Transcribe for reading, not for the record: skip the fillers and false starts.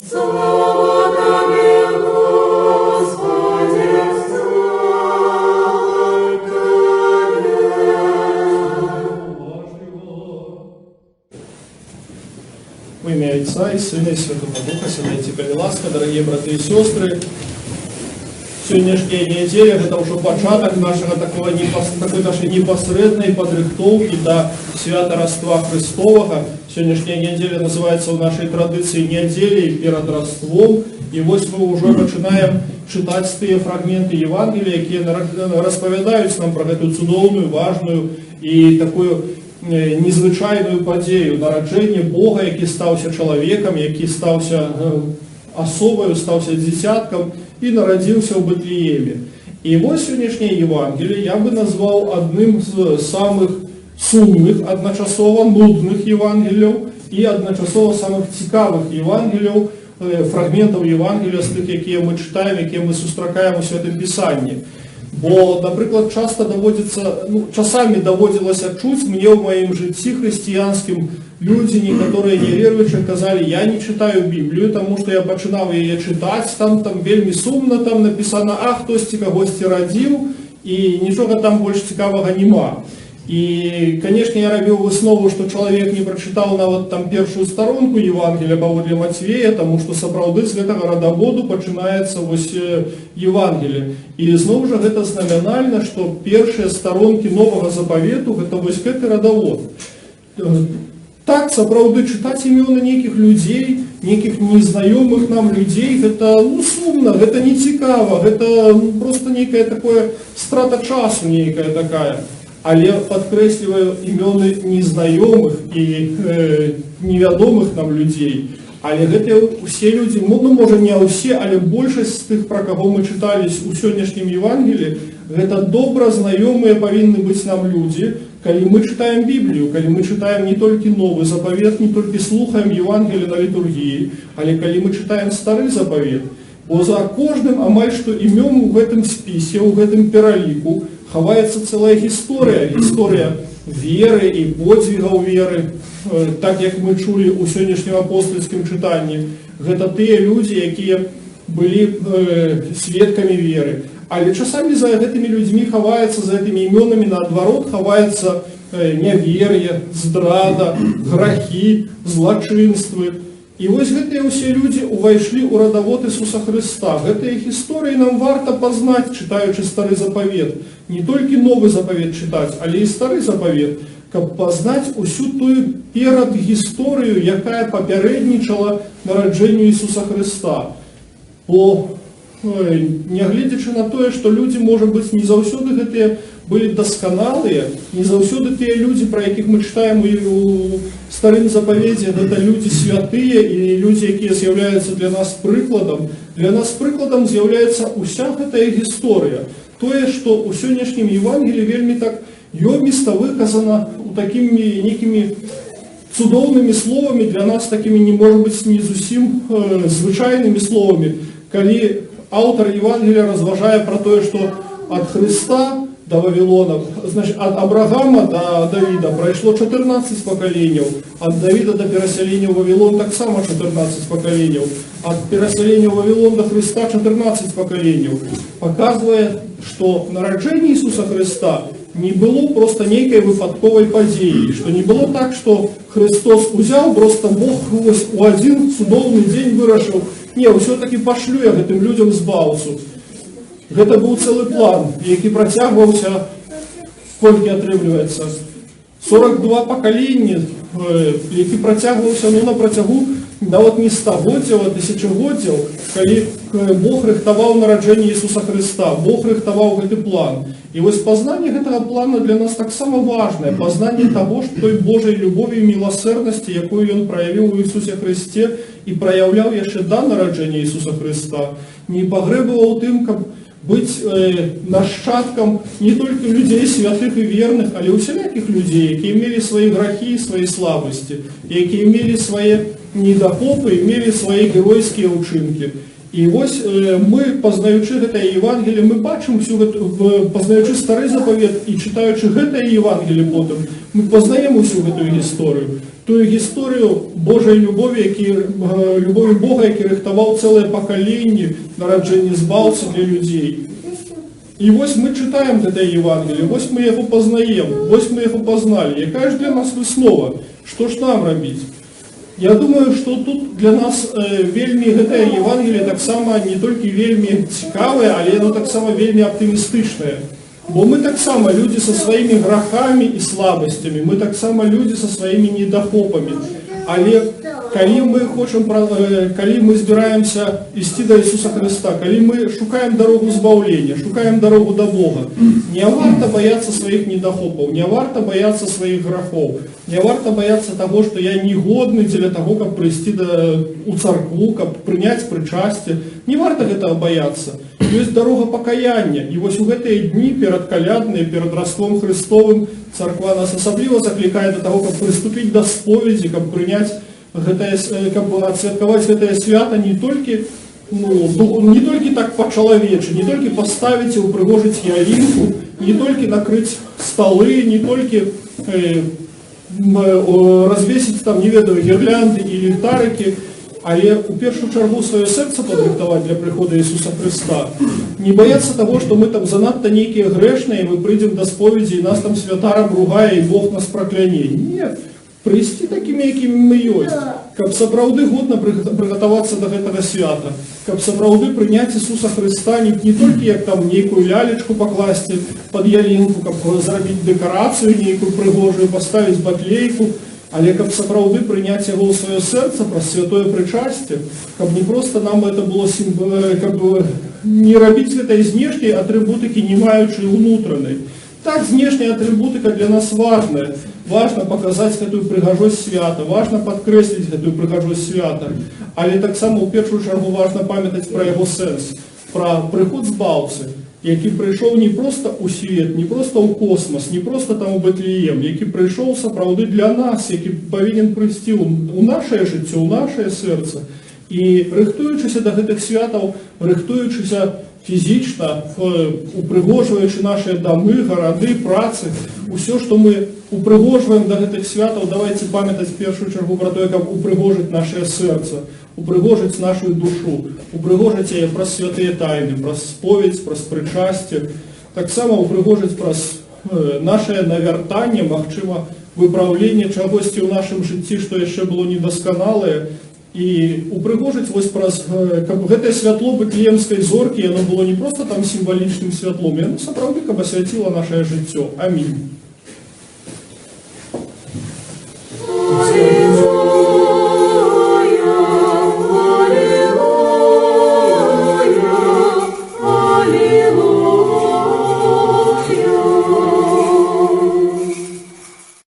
Слава Тебе, Господи, слава Тебе. Во имя Отца и Сына и Святого Духа, сідайте перед ласка, дорогие браты и сестры. Сьогоднішня неділя – це вже початок нашого такої нашої непосередної підрихтовки до свята Рождества Христового. Сьогоднішня неділя називається у нашій традиції неділею перед Рождеством. І ось ми вже починаємо читати ті фрагменти Євангелія, які розповідають нам про цю чудовну, важну і таку незвичайну подію народження Бога, який стався чоловіком, який стався особою, стався дитятком і народився в Бетлеємі. І ось сьогоднішнє Євангеліє я би назвав одним з самих сумних, одночасово нудних Євангелів і одночасово самих цікавих Євангелів, фрагментів Євангелія з тих, які ми читаємо, які ми зустрічаємо у Святому Писанні. Бо, наприклад, часами доводилося чути мені в моєму житті християнським люди, які не віруючі, казали, я не читаю Біблію, тому що я починав її читати, там вельми сумно, там написано, а хтось когось родив, і нічого там більше цікавого нема. І, звісно, я робив виснову, що чоловік не прочитав навіть там першу сторонку Євангелія Павла Матвея, тому що справді з цього родоводу починається ось Євангеліє. І знову ж це знаменально, що перші сторонки Нового Заповіту – це ось цей родовод. Так, справді, читати імена неких людей, неких незнайомих нам людей, це сумно, це не цікаво, це просто некая такая страта часу, некая такая. Але підкреслюю імени незнайомих і невідомих нам людей. Але це всі люди, може не всі, але більшість з тих, про кого ми читали у сьогоднішньому Євангелії, це добре знайомі повинні бути нам люди, коли ми читаємо Біблію, коли ми читаємо не тільки Новий Заповіт, не тільки слухаємо Євангелія на літургії, але коли ми читаємо Старий Заповіт. Бо за кожним, амаль що імен в цьому списі, в цьому переліку, ховається ціла історія віри і подвигів віри, так як ми чули у сьогоднішньому апостольському читанні. Це ті люди, які були свідками віри. Але часами за цими людьми ховається, за цими іменами, наоборот, ховається невір'я, здрада, грехи, злочинства. І ось ці всі люди увійшли у родовод Ісуса Христа. Ці їх історії нам варто познати, читаючи Старий Заповіт. Не тільки Новий Заповіт читати, але і Старий Заповіт, щоб познати усю ту передісторію, яка попередничала народженню Ісуса Христа. Бо, не глядячи на те, що люди, може бути, не завсюди ті були досконалі, не завсюди ті люди, про яких ми читаємо у Старому Заповіті, це люди святі і люди, які з'являються для нас прикладом. Для нас прикладом з'являється уся ця історія. Те, що у сьогоднішньому Євангелії вельми так йомісто виказано такими некими чудовними словами, для нас такими, не може бути, не зовсім звичайними словами, коли автор Євангелія розважає про те, що від Христа до Вавилона, значит, от Авраама до Давида пройшло 14 поколений, от Давида до переселения в Вавилон так само 14 поколений, от переселения в Вавилон до Христа 14 поколений, показывая, что народжение Иисуса Христа не было просто некой випадковой подеей, что не было так, что Христос взял, просто Бог у один чудовный день вырашил, не, все-таки пошлю я этим людям збавцу. Гэта быў цэлы план, які працягваўся, колькі атрымліваецца, 42 пакаленні, які працягваўся на працягу нават не стагоддзяў, а тысячагоддзяў, калі Бог рыхтаваў нараджэнне Ісуса Христа, Бог рыхтаваў гэты план. І вось пазнанне гэтага плана для нас таксама важнае, пазнанне таго, што той Божай любові і міласэрнасці, якую Ён праявіў у Ісусе Христе і праяўляў яшчэ да нараджэння Ісуса Христа, не пагрэбаваў тым, каб быць нашчадкам не толькі людзей святых і верных, але усялякіх людзей, якія мелі свае грахі, свае слабасці, якія мелі свае недахопы, мелі свае геройскія ўчынкі. І ось ми, познаючи гэтае Євангеліє, ми бачимо всю познаючи старий заповіт і читаючи гэтае Євангеліє потім, ми познаємо всю гэту історію. Ту історію Божої любові, любові Бога, який рихтував ціле покоління народження збавці для людей. І ось ми читаємо гэтае Євангеліє, ось ми його познаємо, ось ми його познали. Яка ж для нас виснова? Що ж нам робити? Я думаю, що тут для нас вельми гэтае Євангеліє так само не тільки вельми цікаве, але воно так само вельми оптимістичне. Бо ми так само люди со своїми грахами і слабостями, ми так само люди со своїми недохопами. Але коли ми збираємося йти до Ісуса Христа, коли ми шукаємо дорогу збавлення, шукаємо дорогу до Бога, не варто боятися своїх недохопів, не варто боятися своїх грехов, не варто боятися того, що я негодний для того, щоб прийти у церкву, щоб прийняти причастя. Не варто этого боятися. Є дорога покаяння. І ось у гэтыя дні перед колядныя, перед Рождеством Христовым, церква нас особливо закликає до того, щоб приступити до сповіді, щоб прийняти как бы отсвятковать это свято не только так по-человече, не только поставить и упрыгожить ялинку, не только накрыть столы, не только развесить там, не ведаю, гирлянды и ліхтарики, але у першую чергу свое сердце подрыхтовать для прихода Иисуса Христа. Не бояться того, что мы там занадто некие грешные, и мы придем до споведи, и нас там святаром ругая, и Бог нас прокляне. Нет. Прийти такими, якими ми ёсць, каб сапраўды годна прыгатавацца до гэтага свята, каб сапраўды прыняць Ісуса Христа не толькі як там нейкую лялечку пакласці пад ялінку, каб зрабіць дэкарацыю нейкую прыгожую, паставіць батлейку, але каб сапраўды прыняць яго ў сваё сэрца праз святое прычасце, каб не проста нам это было каб не рабіць гэтай знешняй атрыбутыкі, не маючы унутранай. Так, знешняя атрибутика для нас важная. Важно показать эту пригожость свята, важно подкреслить эту пригожость свята. Але так само в першую чергу важно памятать про его сенс, про приход збавцы, який прийшов не просто у світ, не просто у космос, не просто там у Бетлеєм, який прийшов справді для нас, який повинен прийти у наше життя, у наше серце. І рихтуючися до гэтых святаў, рихтуючися фізично, упригожуючи наші доми, городи, праці, усе, що ми упригожуємо до гэтых святаў, давайте пам'ятати в першу чергу про те, як упригожити наше серце, упригожити нашу душу, упригожити її про святі тайни, про сповідь, про причастя, так само упригожити про наше навертання, можливо, виправлення чогось у нашому житті, що ще було недосконале, і упригожить ось праз гэтае святло Бетлеемской зорки, оно было не просто там символичным святлом, оно сапраўды каб асвяціло наше жыццё. Амінь.